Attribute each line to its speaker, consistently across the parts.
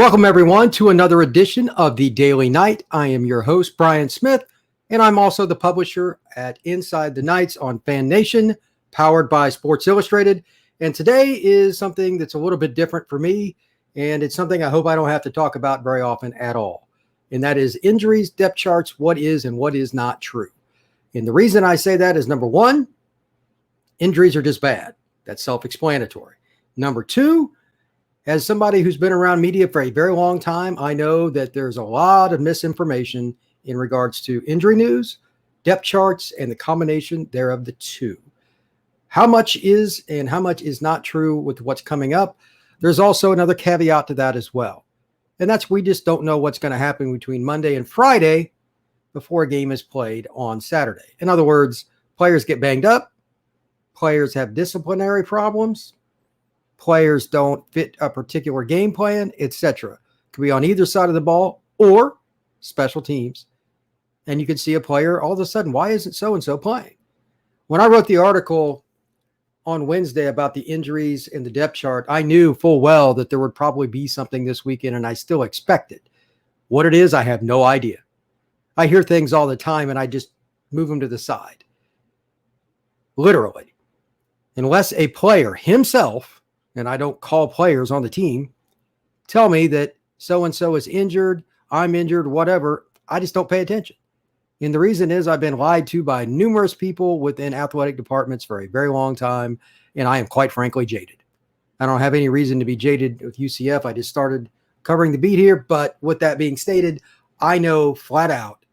Speaker 1: Welcome, everyone, to another edition of the Daily Night. I am your host, Brian Smith, and I'm also the publisher at Inside the Nights on Fan Nation, powered by Sports Illustrated. And today is something that's a little bit different for me, and it's something I hope I don't have to talk about very often at all. And that is injuries, depth charts, what is and what is not true. And the reason I say that is, number one, injuries are just bad. That's self-explanatory. Number two, as somebody who's been around media for a very long time, I know that there's a lot of misinformation in regards to injury news, depth charts, and the combination thereof the two. How much is and how much is not true with what's coming up? There's also another caveat to that as well. And that's we just don't know what's going to happen between Monday and Friday before a game is played on Saturday. In other words, players get banged up, players have disciplinary problems, players don't fit a particular game plan, etc. Could be on either side of the ball or special teams. And you can see a player all of a sudden, why isn't so-and-so playing? When I wrote the article on Wednesday about the injuries in the depth chart, I knew full well that there would probably be something this weekend, and I still expect it. What it is, I have no idea. I hear things all the time, and I just move them to the side. Literally. Unless a player himself, and I don't call players on the team, tell me that so-and-so is injured, I'm injured, whatever, I just don't pay attention. And the reason is I've been lied to by numerous people within athletic departments for a very long time, and I am quite frankly jaded. I don't have any reason to be jaded with UCF. I just started covering the beat here, but with that being stated, I know flat out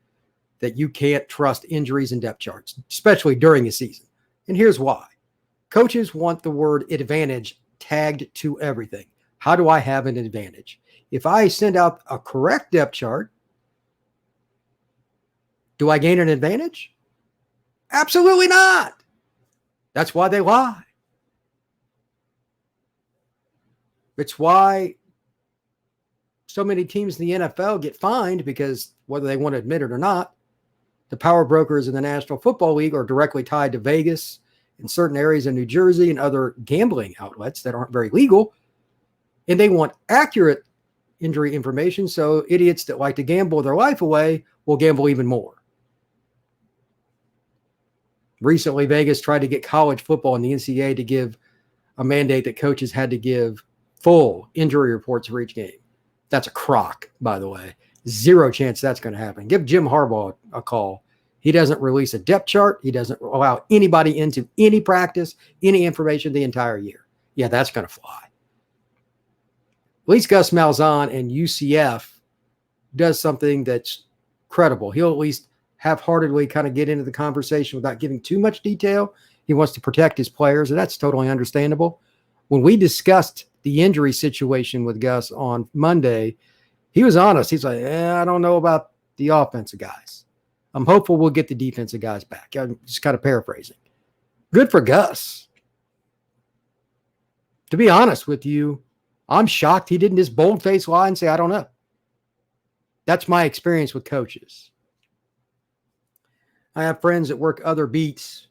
Speaker 1: that you can't trust injuries and depth charts, especially during a season. And here's why. Coaches want the word advantage tagged to everything. How do I have an advantage? If I send out a correct depth chart, do I gain an advantage? Absolutely not. That's why they lie. It's why so many teams in the NFL get fined, because whether they want to admit it or not, the power brokers in the National Football League are directly tied to Vegas in certain areas of New Jersey and other gambling outlets that aren't very legal. And they want accurate injury information, so idiots that like to gamble their life away will gamble even more. Recently, Vegas tried to get college football and the NCAA to give a mandate that coaches had to give full injury reports for each game. That's a crock, by the way. Zero chance that's going to happen. Give Jim Harbaugh a call. He doesn't release a depth chart. He doesn't allow anybody into any practice, any information the entire year. Yeah, that's going to fly. At least Gus Malzahn and UCF does something that's credible. He'll at least half-heartedly kind of get into the conversation without giving too much detail. He wants to protect his players, and that's totally understandable. When we discussed the injury situation with Gus on Monday, he was honest. He's like, I don't know about the offensive guys. I'm hopeful we'll get the defensive guys back. I'm just kind of paraphrasing. Good for Gus. To be honest with you, I'm shocked he didn't just bold-faced lie and say, I don't know. That's my experience with coaches. I have friends that work other beats,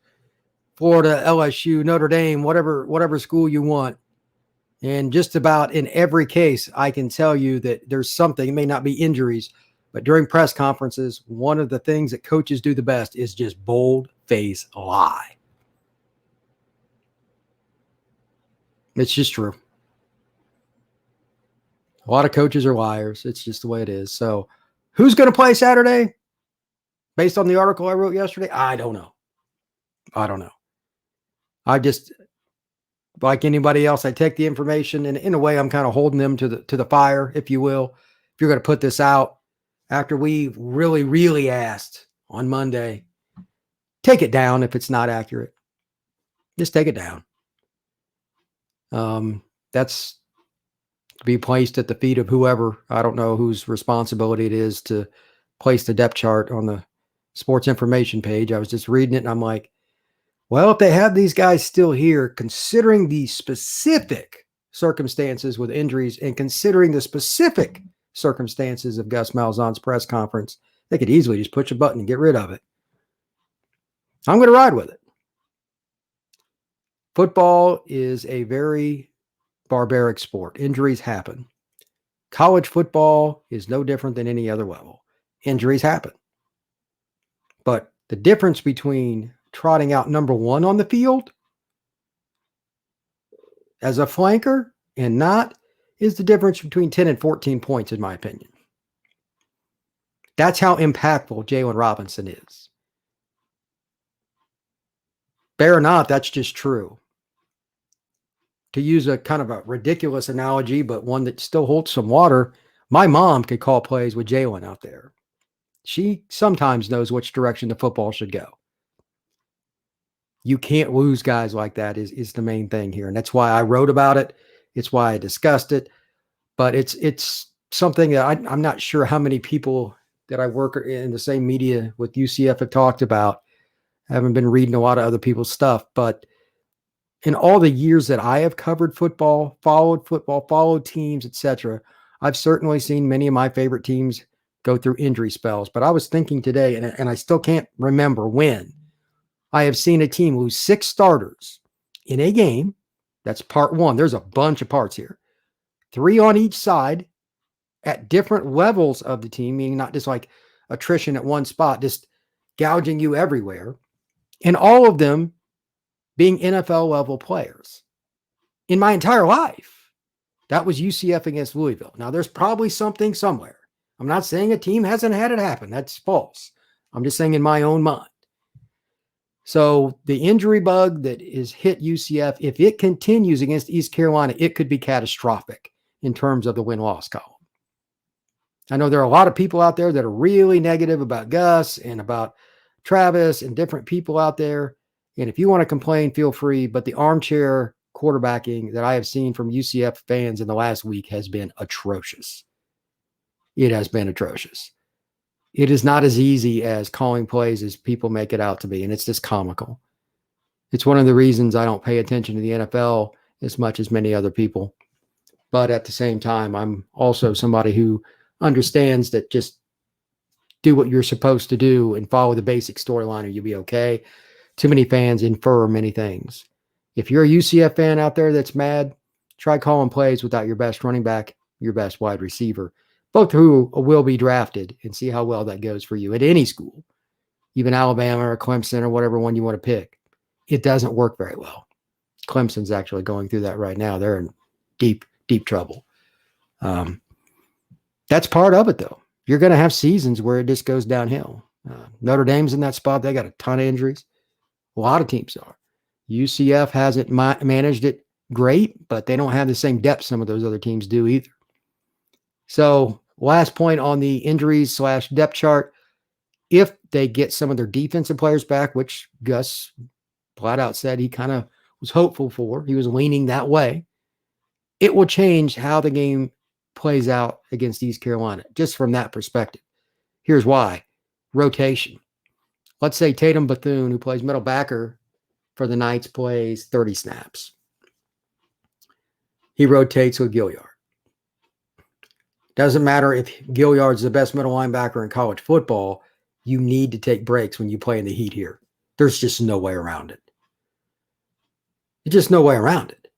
Speaker 1: Florida, LSU, Notre Dame, whatever school you want. And just about in every case, I can tell you that there's something. It may not be injuries, but during press conferences, one of the things that coaches do the best is just bold-faced lie. It's just true. A lot of coaches are liars. It's just the way it is. So who's going to play Saturday? Based on the article I wrote yesterday, I don't know. I just, like anybody else, I take the information, and in a way, I'm kind of holding them to the fire, if you will. If you're going to put this out after we really asked on Monday, take it down if it's not accurate. Just take it down. That's to be placed at the feet of whoever. I don't know whose responsibility it is to place the depth chart on the sports information page. I was just reading it, and I'm like, well, if they have these guys still here, considering the specific circumstances with injuries and considering the specific circumstances of Gus Malzahn's press conference, they could easily just push a button and get rid of it. I'm going to ride with it. Football is a very barbaric sport. Injuries happen. College football is no different than any other level. Injuries happen. But the difference between trotting out number one on the field as a flanker and not is the difference between 10 and 14 points, in my opinion. That's how impactful Jalen Robinson is. Fair or not, that's just true. To use a kind of a ridiculous analogy, but one that still holds some water, my mom could call plays with Jalen out there. She sometimes knows which direction the football should go. You can't lose guys like that is the main thing here. And that's why I wrote about it. It's why I discussed it. But it's something that I'm not sure how many people that I work in the same media with UCF have talked about. I haven't been reading a lot of other people's stuff, but in all the years that I have covered football, followed teams, etc., I've certainly seen many of my favorite teams go through injury spells. But I was thinking today, and I still can't remember when, I have seen a team lose 6 starters in a game. That's part one. There's a bunch of parts here. 3 on each side at different levels of the team, meaning not just like attrition at one spot, just gouging you everywhere. And all of them being NFL level players. In my entire life, that was UCF against Louisville. Now, there's probably something somewhere. I'm not saying a team hasn't had it happen. That's false. I'm just saying in my own mind. So the injury bug that is hit UCF, if it continues against East Carolina, it could be catastrophic in terms of the win-loss column. I know there are a lot of people out there that are really negative about Gus and about Travis and different people out there. And if you want to complain, feel free. But the armchair quarterbacking that I have seen from UCF fans in the last week has been atrocious. It has been atrocious. It is not as easy as calling plays as people make it out to be, and it's just comical. It's one of the reasons I don't pay attention to the NFL as much as many other people. But at the same time, I'm also somebody who understands that just do what you're supposed to do and follow the basic storyline or you'll be okay. Too many fans infer many things. If you're a UCF fan out there that's mad, try calling plays without your best running back, your best wide receiver, both who will be drafted, and see how well that goes for you at any school, even Alabama or Clemson or whatever one you want to pick. It doesn't work very well. Clemson's actually going through that right now. They're in deep, deep trouble. That's part of it, though. You're going to have seasons where it just goes downhill. Notre Dame's in that spot. They got a ton of injuries. A lot of teams are. UCF hasn't managed it great, but they don't have the same depth some of those other teams do either. So last point on the injuries / depth chart, if they get some of their defensive players back, which Gus flat out said he kind of was hopeful for, he was leaning that way, it will change how the game plays out against East Carolina, just from that perspective. Here's why. Rotation. Let's say Tatum Bethune, who plays middle backer for the Knights, plays 30 snaps. He rotates with Gilliard. Doesn't matter if Gilliard's the best middle linebacker in college football, you need to take breaks when you play in the heat here. There's just no way around it. There's just no way around it.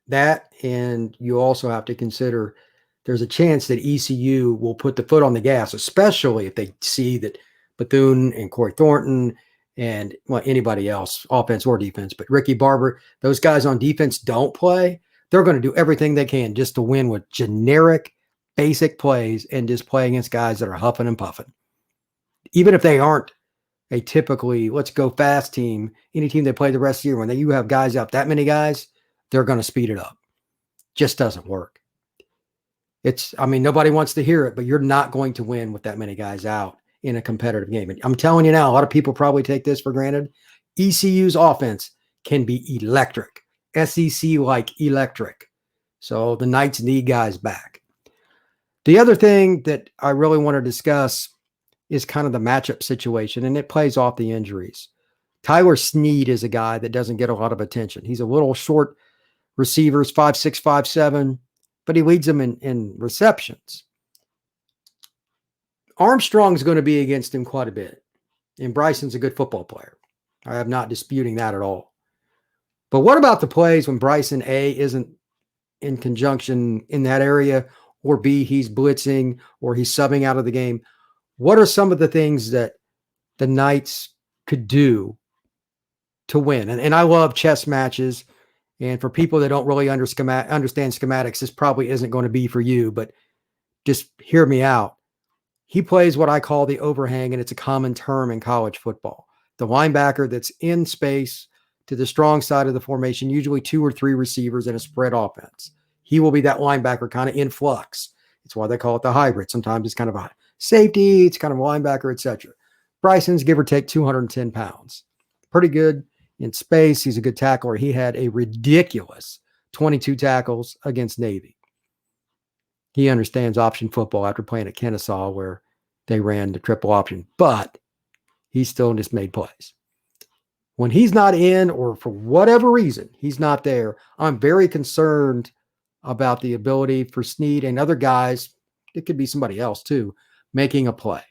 Speaker 1: That, and you also have to consider there's a chance that ECU will put the foot on the gas, especially if they see that Bethune and Corey Thornton and anybody else, offense or defense, but Ricky Barber, those guys on defense don't play. They're going to do everything they can just to win with generic, basic plays and just play against guys that are huffing and puffing. Even if they aren't a typically let's go fast team, any team they play the rest of the year, when you have guys out, that many guys, they're going to speed it up. Just doesn't work. Nobody wants to hear it, but you're not going to win with that many guys out in a competitive game. And I'm telling you now, a lot of people probably take this for granted. ECU's offense can be electric, SEC-like electric. So the Knights need guys back. The other thing that I really want to discuss is kind of the matchup situation, and it plays off the injuries. Tyler Snead is a guy that doesn't get a lot of attention. He's a little short receivers, 5'6", 5'7", but he leads them in receptions. Armstrong's going to be against him quite a bit, and Bryson's a good football player. I am not disputing that at all. But what about the plays when Bryson A isn't in conjunction in that area, or B, he's blitzing, or he's subbing out of the game. What are some of the things that the Knights could do to win? And I love chess matches. And for people that don't really understand schematics, this probably isn't going to be for you, but just hear me out. He plays what I call the overhang, and it's a common term in college football. The linebacker that's in space to the strong side of the formation, usually 2 or 3 receivers in a spread offense. He will be that linebacker kind of in flux. It's why they call it the hybrid. Sometimes it's kind of a safety, it's kind of a linebacker, etc. Bryson's give or take 210 pounds. Pretty good in space. He's a good tackler. He had a ridiculous 22 tackles against Navy. He understands option football after playing at Kennesaw where they ran the triple option, but he still just made plays. When he's not in, or for whatever reason, he's not there, I'm very concerned about the ability for Snead and other guys, it could be somebody else too, making a play.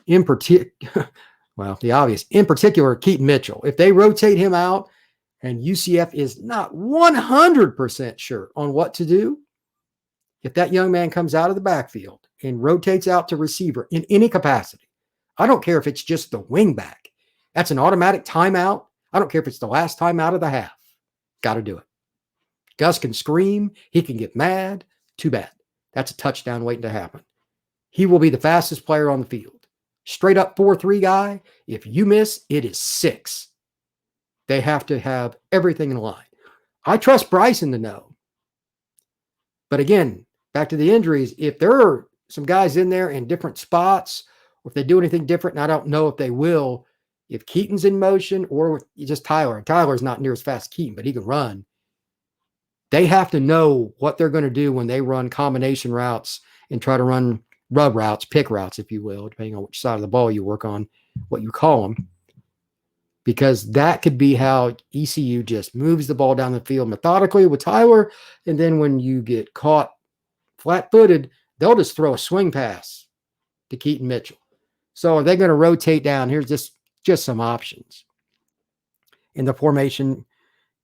Speaker 1: In particular, well, the obvious, in particular, Keaton Mitchell. If they rotate him out and UCF is not 100% sure on what to do, if that young man comes out of the backfield and rotates out to receiver in any capacity, I don't care if it's just the wing back. That's an automatic timeout. I don't care if it's the last time out of the half. Got to do it. Gus can scream. He can get mad. Too bad. That's a touchdown waiting to happen. He will be the fastest player on the field. Straight up 4-3 guy. If you miss, it is 6. They have to have everything in line. I trust Bryson to know. But again, back to the injuries, if there are some guys in there in different spots, or if they do anything different, and I don't know if they will, if Keaton's in motion or just Tyler's not near as fast as Keaton, but he can run. They have to know what they're going to do when they run combination routes and try to run rub routes, pick routes, if you will, depending on which side of the ball you work on, what you call them. Because that could be how ECU just moves the ball down the field methodically with Tyler. And then when you get caught flat-footed, they'll just throw a swing pass to Keaton Mitchell. So are they going to rotate down? Here's just some options. And the formation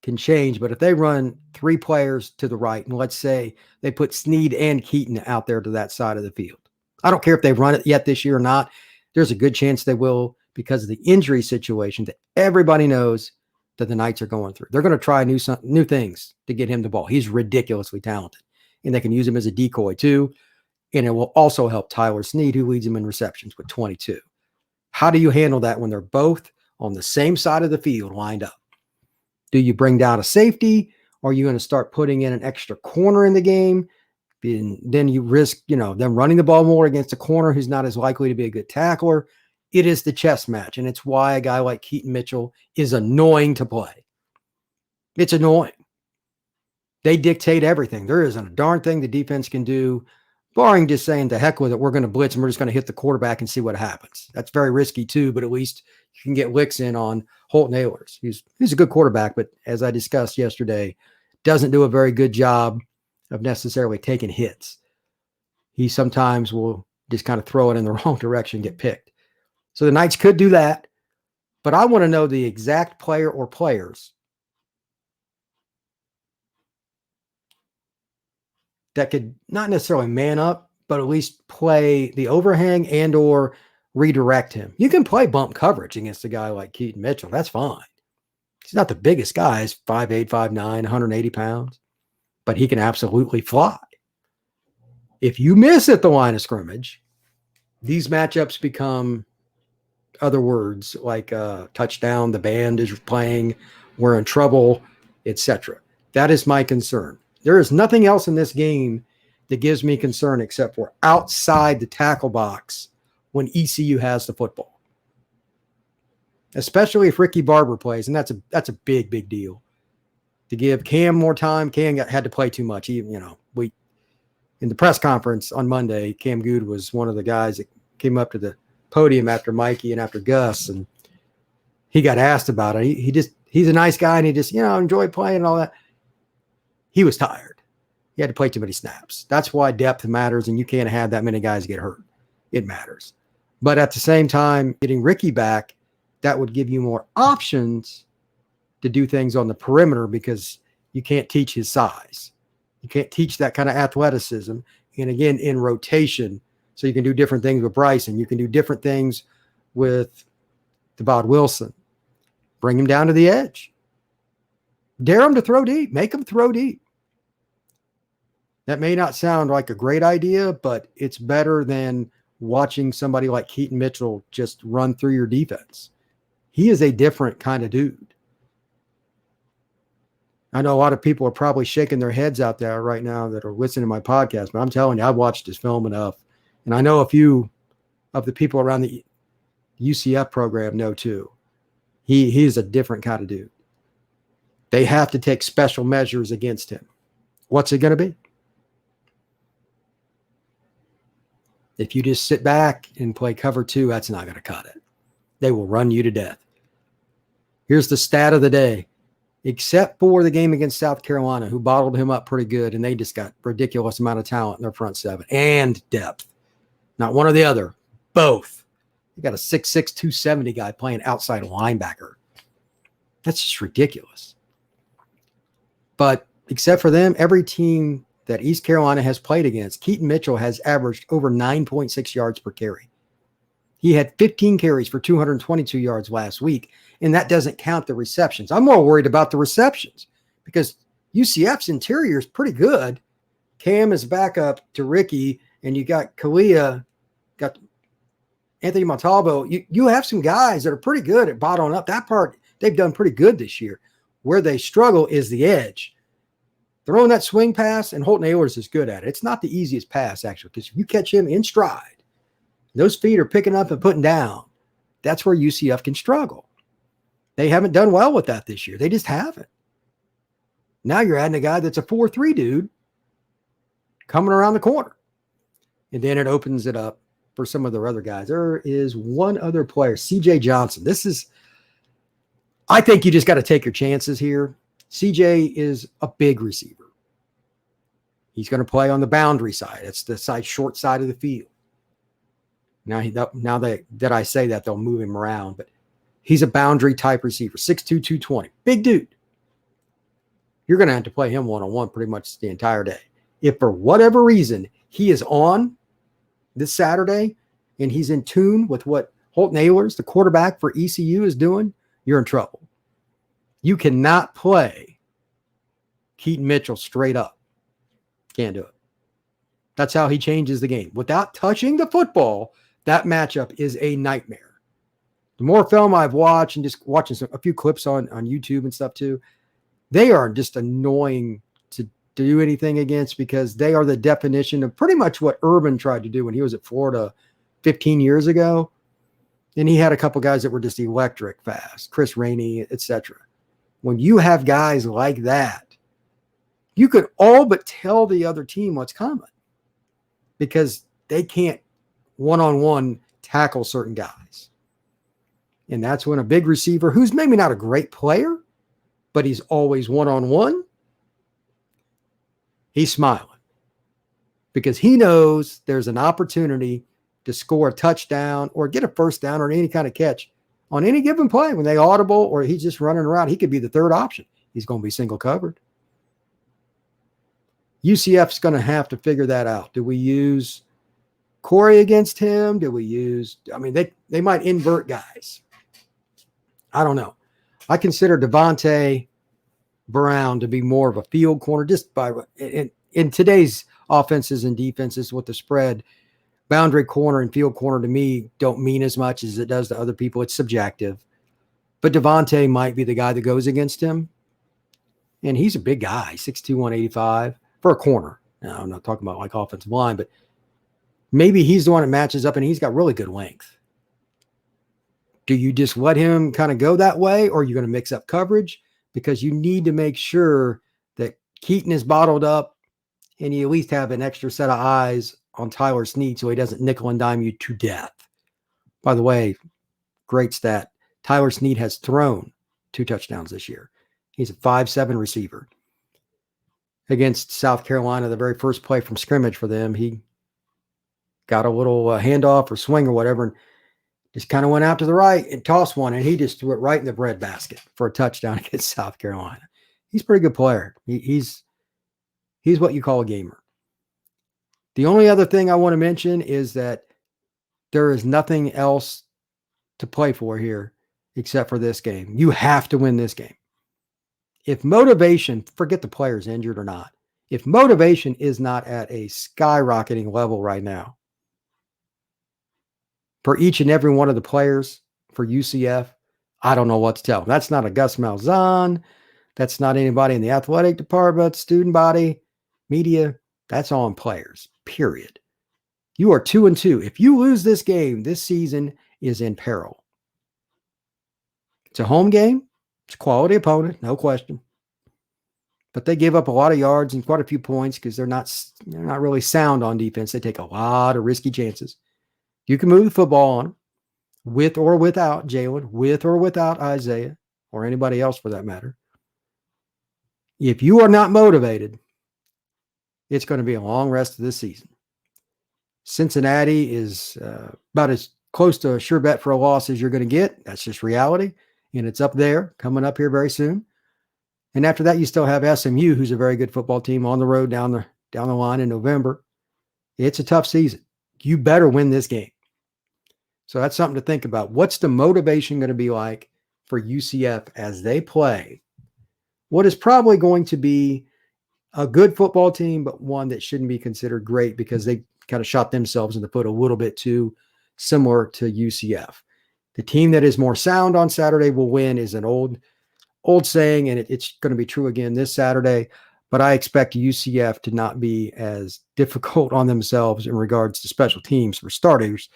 Speaker 1: can change, but if they run 3 players to the right, and let's say they put Snead and Keaton out there to that side of the field. I don't care if they've run it yet this year or not. There's a good chance they will because of the injury situation that everybody knows that the Knights are going through. They're going to try new things to get him the ball. He's ridiculously talented, and they can use him as a decoy too. And it will also help Tyler Snead, who leads him in receptions with 22. How do you handle that when they're both on the same side of the field lined up? Do you bring down a safety? Or are you going to start putting in an extra corner in the game? And then you risk, them running the ball more against a corner who's not as likely to be a good tackler. It is the chess match, and it's why a guy like Keaton Mitchell is annoying to play. It's annoying. They dictate everything. There isn't a darn thing the defense can do, barring just saying, to heck with it, we're going to blitz and we're just going to hit the quarterback and see what happens. That's very risky too, but at least you can get licks in on Holton Ahlers. He's a good quarterback, but as I discussed yesterday, doesn't do a very good job of necessarily taking hits. He sometimes will just kind of throw it in the wrong direction, get picked. So the Knights could do that, but I want to know the exact player or players that could not necessarily man up, but at least play the overhang and or redirect him. You can play bump coverage against a guy like Keaton Mitchell. That's fine. He's not the biggest guy. He's 5'8", 5'9", 180 pounds, but he can absolutely fly. If you miss at the line of scrimmage, these matchups become other words like touchdown, the band is playing, we're in trouble, etc. That is my concern. There is nothing else in this game that gives me concern except for outside the tackle box when ECU has the football. Especially if Ricky Barber plays, and that's a big, big deal. To give Cam more time, Cam had to play too much. In the press conference on Monday, Cam Good was one of the guys that came up to the podium after Mikey and after Gus, and he got asked about it. He's a nice guy, and he just enjoyed playing and all that. He was tired. He had to play too many snaps. That's why depth matters, and you can't have that many guys get hurt. It matters. But at the same time, getting Ricky back, that would give you more options to do things on the perimeter because you can't teach his size. You can't teach that kind of athleticism, and again, in rotation. So you can do different things with Bryson. You can do different things with Devon Wilson. Bring him down to the edge. Dare him to throw deep. Make him throw deep. That may not sound like a great idea, but it's better than watching somebody like Keaton Mitchell just run through your defense. He is a different kind of dude. I know a lot of people are probably shaking their heads out there right now that are listening to my podcast, but I'm telling you, I've watched his film enough. And I know a few of the people around the UCF program know too. He is a different kind of dude. They have to take special measures against him. What's it going to be? If you just sit back and play cover 2, that's not going to cut it. They will run you to death. Here's the stat of the day. Except for the game against South Carolina, who bottled him up pretty good, and they just got ridiculous amount of talent in their front 7 and depth. Not one or the other, both. You got a 6'6", 270 guy playing outside linebacker. That's just ridiculous. But except for them, every team that East Carolina has played against, Keaton Mitchell has averaged over 9.6 yards per carry. He had 15 carries for 222 yards last week, and that doesn't count the receptions. I'm more worried about the receptions because UCF's interior is pretty good. Cam is back up to Ricky, and you got Kalia, got Anthony Montalvo. You have some guys that are pretty good at bottling up. That part, they've done pretty good this year. Where they struggle is the edge. Throwing that swing pass, and Holton Ahlers is good at it. It's not the easiest pass, actually, because if you catch him in stride, those feet are picking up and putting down. That's where UCF can struggle. They haven't done well with that this year. They just haven't. Now you're adding a guy that's a 4-3 dude coming around the corner. And then it opens it up for some of their other guys. There is one other player, CJ Johnson. I think you just got to take your chances here. CJ is a big receiver. He's going to play on the boundary side. It's the short side of the field. Now that I say that, they'll move him around, but he's a boundary type receiver, 6'2", 220, big dude. You're going to have to play him one-on-one pretty much the entire day. If for whatever reason he is on this Saturday and he's in tune with what Holton Ahlers, the quarterback for ECU, is doing, you're in trouble. You cannot play Keaton Mitchell straight up. Can't do it. That's how he changes the game. Without touching the football, that matchup is a nightmare. The more film I've watched and just watching a few clips on YouTube and stuff too, they are just annoying to do anything against because they are the definition of pretty much what Urban tried to do when he was at Florida 15 years ago. And he had a couple guys that were just electric fast, Chris Rainey, etc. When you have guys like that, you could all but tell the other team what's coming because they can't one-on-one tackle certain guys. And that's when a big receiver, who's maybe not a great player, but he's always one-on-one, he's smiling because he knows there's an opportunity to score a touchdown or get a first down or any kind of catch on any given play. When they audible or he's just running around, he could be the third option. He's going to be single covered. UCF's going to have to figure that out. Do we use Corey against him? They might invert guys. I don't know. I consider Devontae Brown to be more of a field corner just by in today's offenses and defenses with the spread. Boundary corner and field corner to me don't mean as much as it does to other people. It's subjective. But Devontae might be the guy that goes against him. And he's a big guy, 6'2", 185 for a corner. Now, I'm not talking about like offensive line, but maybe he's the one that matches up and he's got really good length. Do you just let him kind of go that way, or are you going to mix up coverage? Because you need to make sure that Keaton is bottled up and you at least have an extra set of eyes on Tyler Snead so he doesn't nickel and dime you to death. By the way, great stat. Tyler Snead has thrown 2 touchdowns this year. He's a 5'7" receiver. Against South Carolina, the very first play from scrimmage for them, he got a little handoff or swing or whatever and just kind of went out to the right and tossed one, and he just threw it right in the breadbasket for a touchdown against South Carolina. He's a pretty good player. He's what you call a gamer. The only other thing I want to mention is that there is nothing else to play for here except for this game. You have to win this game. If motivation, forget the players injured or not, if motivation is not at a skyrocketing level right now for each and every one of the players for UCF, I don't know what to tell them. That's not a Gus Malzahn. That's not anybody in the athletic department, student body, media. That's on players, period. You are 2-2. If you lose this game, this season is in peril. It's a home game. It's a quality opponent, no question. But they give up a lot of yards and quite a few points because they're not really sound on defense. They take a lot of risky chances. You can move the football on them with or without Jalen, with or without Isaiah, or anybody else for that matter. If you are not motivated, it's going to be a long rest of this season. Cincinnati is about as close to a sure bet for a loss as you're going to get. That's just reality. And it's up there, coming up here very soon. And after that, you still have SMU, who's a very good football team on the road down the line in November. It's a tough season. You better win this game. So that's something to think about. What's the motivation going to be like for UCF as they play what is probably going to be a good football team, but one that shouldn't be considered great because they kind of shot themselves in the foot a little bit too similar to UCF. The team that is more sound on Saturday will win is an old saying, and it's going to be true again this Saturday. But I expect UCF to not be as difficult on themselves in regards to special teams for starters.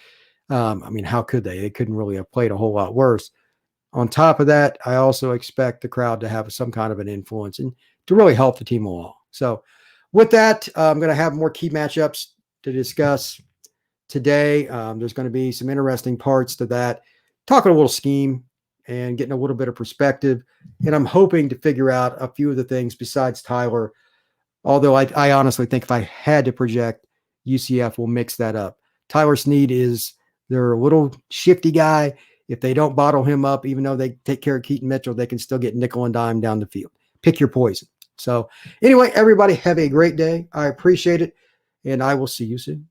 Speaker 1: I mean, how could they? They couldn't really have played a whole lot worse. On top of that, I also expect the crowd to have some kind of an influence and to really help the team along. So with that, I'm going to have more key matchups to discuss today. There's going to be some interesting parts to that, talking a little scheme and getting a little bit of perspective. And I'm hoping to figure out a few of the things besides Tyler, although I honestly think if I had to project, UCF will mix that up. Tyler Snead is their little shifty guy. If they don't bottle him up, even though they take care of Keaton Mitchell, they can still get nickel and dime down the field. Pick your poison. So anyway, everybody have a great day. I appreciate it, and I will see you soon.